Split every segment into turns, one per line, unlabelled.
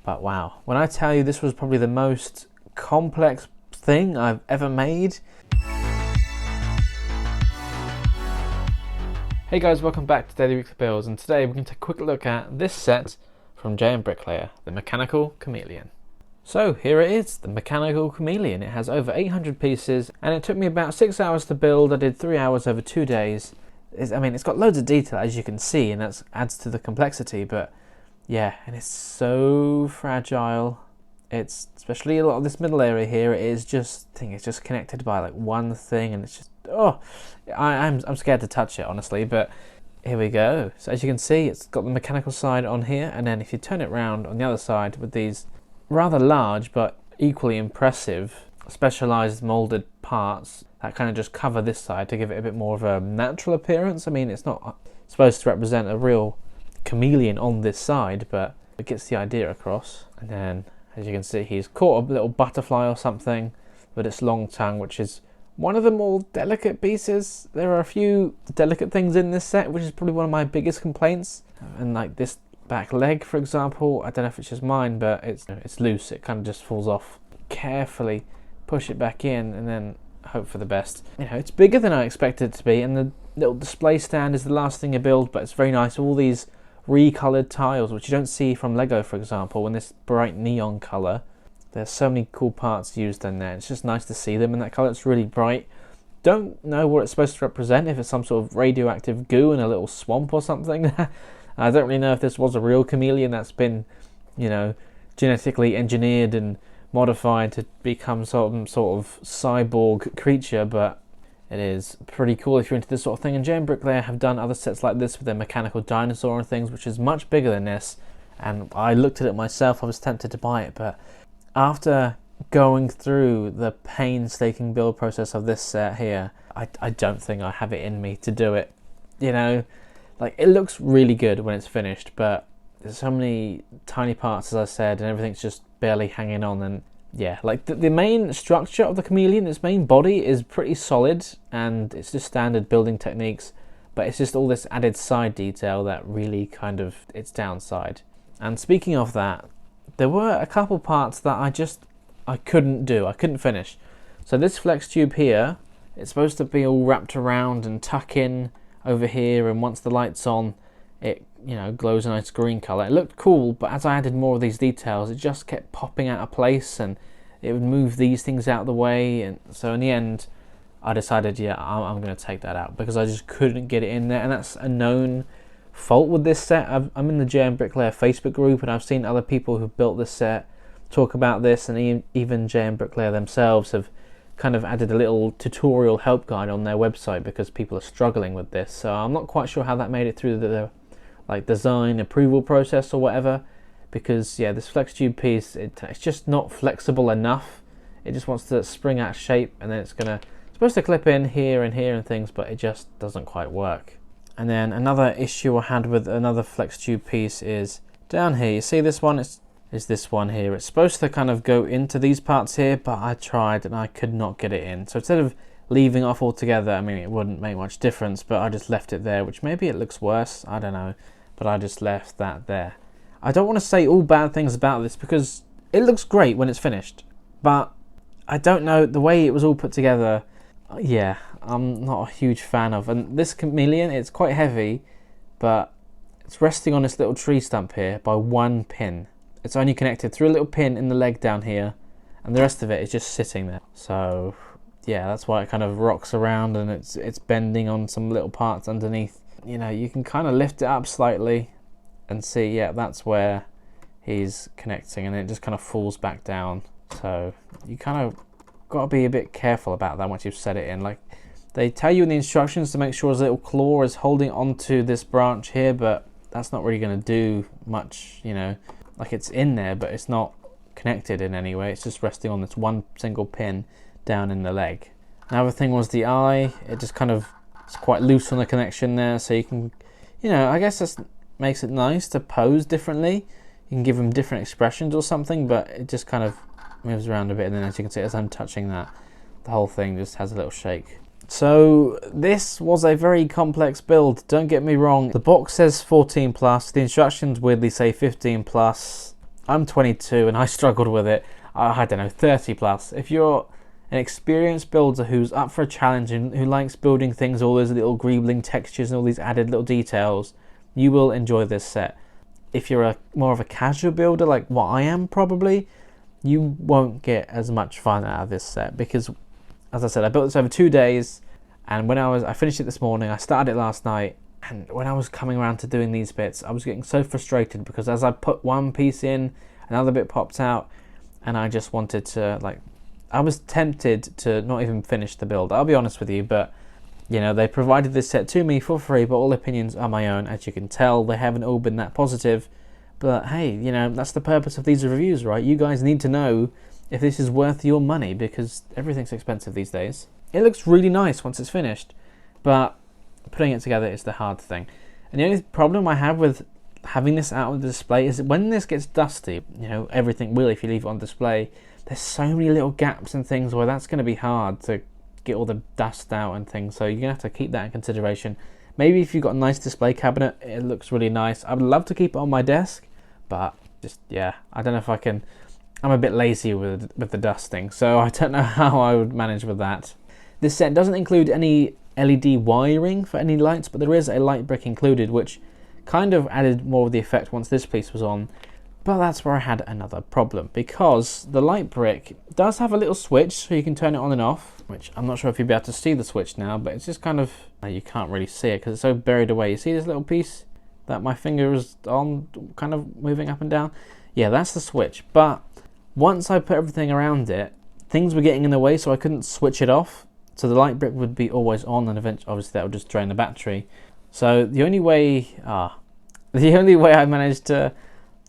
But wow, when I tell you this was probably the most complex thing I've ever made. Hey guys, welcome back to Daily Weekly Builds, and today we're going to take a quick look at this set from JMBricklayer, the Mechanical Chameleon. So here it is, the Mechanical Chameleon. It has over 800 pieces and it took me about 6 hours to build. I did 3 hours over 2 days. It's got loads of detail, as you can see, and that adds to the complexity, but yeah, and it's so fragile. It's, especially a lot of this middle area here, it's just connected by like one thing, and it's just, oh, I'm scared to touch it, honestly, but here we go. So as you can see, it's got the mechanical side on here, and then if you turn it around on the other side with these rather large but equally impressive specialized molded parts that kind of just cover this side to give it a bit more of a natural appearance. I mean, it's not supposed to represent a real chameleon on this side, but it gets the idea across. And then as you can see, he's caught a little butterfly or something with its long tongue, which is one of the more delicate pieces. There are a few delicate things in this set, which is probably one of my biggest complaints. And like this back leg, for example, I don't know if it's just mine, but it's loose. It kind of just falls off. Carefully push it back in and then hope for the best. You know, it's bigger than I expected it to be, and the little display stand is the last thing you build, but it's very nice. All these recolored tiles, which you don't see from Lego, for example, in this bright neon color. There's so many cool parts used in there. It's just nice to see them in that color. It's really bright. Don't know what it's supposed to represent, if it's some sort of radioactive goo in a little swamp or something. I don't really know if this was a real chameleon that's been, you know, genetically engineered and modified to become some sort of cyborg creature, but it is pretty cool if you're into this sort of thing. And JMBricklayer have done other sets like this with their mechanical dinosaur and things, which is much bigger than this. And I looked at it myself, I was tempted to buy it, but after going through the painstaking build process of this set here, I don't think I have it in me to do it. You know, like, it looks really good when it's finished, but there's so many tiny parts, as I said, and everything's just barely hanging on. And yeah, like the main structure of the chameleon, its main body is pretty solid, and it's just standard building techniques, but it's just all this added side detail that really kind of its downside. And speaking of that, there were a couple parts that I couldn't do, I couldn't finish. So this flex tube here, it's supposed to be all wrapped around and tuck in over here, and once the light's on, it, you know, glows a nice green color. It looked cool, but as I added more of these details, it just kept popping out of place, and it would move these things out of the way. And so in the end, I decided, yeah, I'm going to take that out, because I just couldn't get it in there. And that's a known fault with this set. I'm in the JMBricklayer Facebook group, and I've seen other people who've built this set talk about this, and even JMBricklayer themselves have kind of added a little tutorial help guide on their website because people are struggling with this. So I'm not quite sure how that made it through the like design approval process or whatever, because yeah, this flex tube piece, it's just not flexible enough. It just wants to spring out of shape, and then it's supposed to clip in here and things, but it just doesn't quite work. And then another issue I had with another flex tube piece is down here. You see this one? Is this one here. It's supposed to kind of go into these parts here, but I tried and I could not get it in. So instead of leaving off altogether, I mean, it wouldn't make much difference, but I just left it there, which maybe it looks worse, I don't know, but I just left that there. I don't want to say all bad things about this, because it looks great when it's finished, but I don't know, the way it was all put together, yeah, I'm not a huge fan of. And this chameleon, it's quite heavy, but it's resting on this little tree stump here by one pin. It's only connected through a little pin in the leg down here, and the rest of it is just sitting there. So yeah, that's why it kind of rocks around, and it's bending on some little parts underneath. You know, you can kind of lift it up slightly and see, yeah, that's where he's connecting, and it just kind of falls back down. So you kind of got to be a bit careful about that once you've set it in. Like, they tell you in the instructions to make sure his little claw is holding onto this branch here, but that's not really going to do much, you know. Like, it's in there, but it's not connected in any way. It's just resting on this one single pin down in the leg. Another thing was the eye. It just kind of, it's quite loose on the connection there, so you can, you know, I guess this makes it nice to pose differently. You can give them different expressions or something, but it just kind of moves around a bit, and then as you can see, as I'm touching that, the whole thing just has a little shake. So this was a very complex build, don't get me wrong. The box says 14+, the instructions weirdly say 15+. I'm 22 and I struggled with it. I don't know, 30 plus. If you're an experienced builder who's up for a challenge and who likes building things, all those little greebling textures and all these added little details, you will enjoy this set. If you're more of a casual builder like what I am probably, you won't get as much fun out of this set because, as I said, I built this over 2 days, and when I finished it this morning, I started it last night, and when I was coming around to doing these bits, I was getting so frustrated because as I put one piece in, another bit popped out, and I just wanted to, like, I was tempted to not even finish the build, I'll be honest with you, but you know, they provided this set to me for free, but all opinions are my own. As you can tell, they haven't all been that positive, but hey, you know, that's the purpose of these reviews, right? You guys need to know if this is worth your money because everything's expensive these days. It looks really nice once it's finished, but putting it together is the hard thing. And the only problem I have with having this out on display is that when this gets dusty, you know, everything will if you leave it on display, there's so many little gaps and things where that's going to be hard to get all the dust out and things, so you're gonna have to keep that in consideration. Maybe if you've got a nice display cabinet, it looks really nice. I would love to keep it on my desk, but just, yeah, I don't know if I can. I'm a bit lazy with the dusting, so I don't know how I would manage with that. This set doesn't include any LED wiring for any lights, but there is a light brick included, which kind of added more of the effect once this piece was on. But that's where I had another problem, because the light brick does have a little switch so you can turn it on and off, which I'm not sure if you'll be able to see the switch now, but it's just kind of, you can't really see it because it's so buried away. You see this little piece that my finger is on, kind of moving up and down? Yeah, that's the switch. But once I put everything around it, things were getting in the way, so I couldn't switch it off. So the light brick would be always on, and eventually, obviously, that would just drain the battery. So the only way I managed to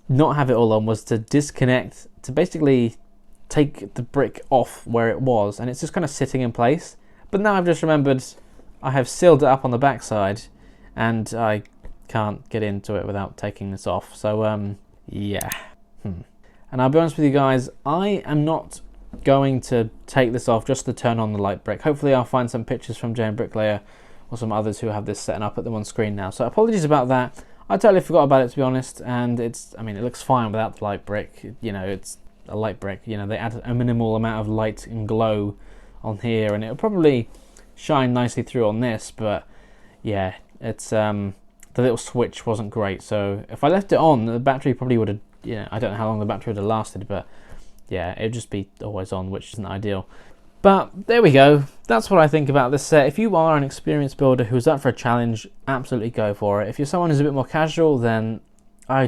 not have it all on was to disconnect, to basically take the brick off where it was, and it's just kind of sitting in place. But now I've just remembered I have sealed it up on the backside, and I can't get into it without taking this off. So yeah. And I'll be honest with you guys, I am not going to take this off just to turn on the light brick. Hopefully I'll find some pictures from JMBricklayer or some others who have this set, and I'll put them on screen now. So apologies about that. I totally forgot about it, to be honest, and I mean, it looks fine without the light brick. You know, it's a light brick. You know, they add a minimal amount of light and glow on here, and it'll probably shine nicely through on this, but yeah, it's the little switch wasn't great. So if I left it on, the battery probably would have, you know, I don't know how long the battery would have lasted, but yeah, it'd just be always on, which isn't ideal. But there we go. That's what I think about this set. If you are an experienced builder who's up for a challenge, absolutely go for it. If you're someone who's a bit more casual, then I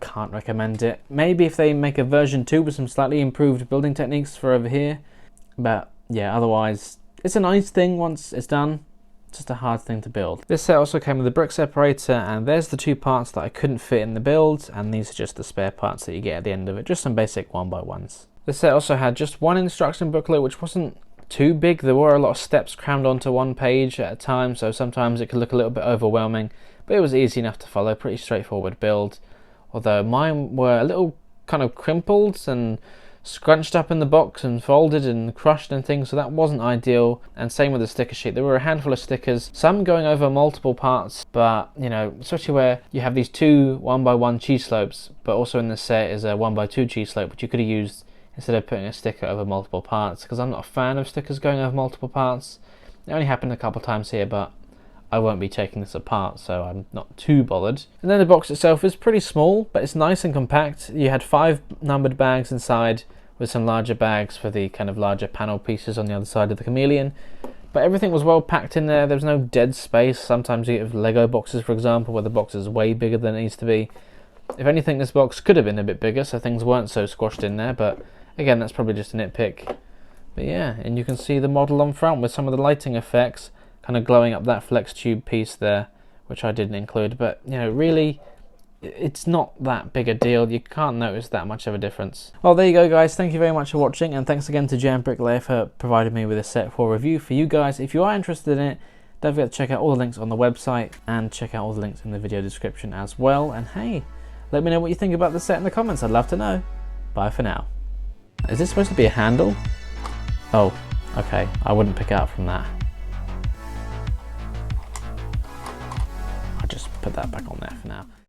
can't recommend it. Maybe if they make a version 2 with some slightly improved building techniques for over here. But yeah, otherwise, it's a nice thing once it's done. Just a hard thing to build. This set also came with a brick separator, and there's the 2 parts that I couldn't fit in the build, and these are just the spare parts that you get at the end of it. Just some basic 1x1s. This set also had just one instruction booklet, which wasn't too big. There were a lot of steps crammed onto one page at a time, so sometimes it could look a little bit overwhelming, but it was easy enough to follow. Pretty straightforward build, although mine were a little kind of crimpled and scrunched up in the box and folded and crushed and things, so that wasn't ideal. And same with the sticker sheet. There were a handful of stickers, some going over multiple parts, but you know, especially where you have these 2 1x1 cheese slopes, but also in this set is a 1x2 cheese slope, which you could have used instead of putting a sticker over multiple parts, because I'm not a fan of stickers going over multiple parts. It only happened a couple times here, but I won't be taking this apart, so I'm not too bothered. And then the box itself is pretty small, but it's nice and compact. You had 5 numbered bags inside, with some larger bags for the kind of larger panel pieces on the other side of the Chameleon. But everything was well packed in there. There was no dead space. Sometimes you get Lego boxes, for example, where the box is way bigger than it needs to be. If anything, this box could have been a bit bigger, so things weren't so squashed in there, but again, that's probably just a nitpick. But yeah, and you can see the model on front with some of the lighting effects kind of glowing up that flex tube piece there, which I didn't include. But you know, really, it's not that big a deal. You can't notice that much of a difference. Well, there you go, guys. Thank you very much for watching, and thanks again to JMBricklayer for providing me with a set for review for you guys. If you are interested in it, don't forget to check out all the links on the website and check out all the links in the video description as well. And hey, let me know what you think about the set in the comments. I'd love to know. Bye for now. Is this supposed to be a handle? Oh, okay. I wouldn't pick it up from that. I'll just put that back on there for now.